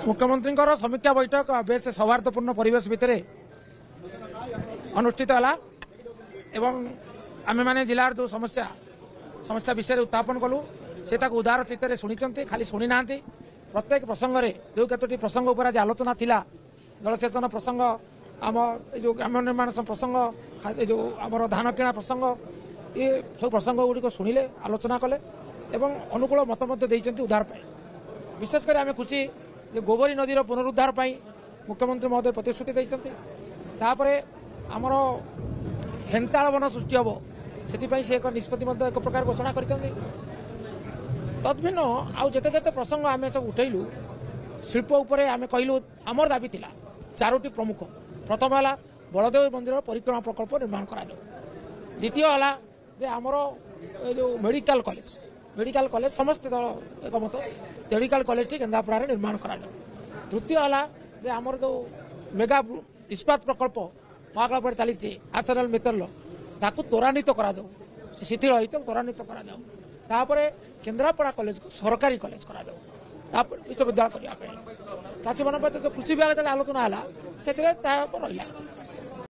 मुख्यमंत्री समीक्षा बैठक बेस सौहार्दपूर्ण परिवेश भितर अनुष्ठित है एवं आम मैंने जिलार जो समस्या समस्या विषय उत्थापन कलु से उदार चित्त शुणी खाली शुणी ना प्रत्येक प्रसंग में जो कतोटी प्रसंग उपर आज आलोचना थिला जलसेचन प्रसंग आम जो ग्राम निर्माण प्रसंग जो आम धान किणा प्रसंग ये सब प्रसंग गुड़िक शुणिले आलोचना कले एवं अनुकूल मत देते उद्धार विशेषकर आम खुशी गोबरी नदीर पुनरुद्धार मुख्यमंत्री महोदय प्रतिश्रुति देते आमर हेन्ताल वन सृष्टि हम से एक निष्पत्ति एक प्रकार घोषणा कर तद्भिन्न आउ जेते जेते प्रसंग आम सब उठेलु शिल्प उपरे आम कहलु आमर दाबी थिला चारोटी प्रमुख प्रथम है बलदेव मंदिर परिक्रमा प्रकल्प निर्माण करा द्वितीय है जे आमर जो मेडिकल कॉलेज समस्त दल एकमत मेडिकल कॉलेज टी केन्द्रापड़ा निर्माण करा तृतीय है जे आमर जो मेगा इस्पात प्रकल्प महाकाल चली आर्सेनाल मित्तल ताकू त्वरान्वित करा शिथिल होते त्वरान्वित करा केन्द्रापड़ा कॉलेज को सरकारी कॉलेज करा विश्वविद्यालय करने चाषी मान जो कृषि विभाग आलोचना है से रहा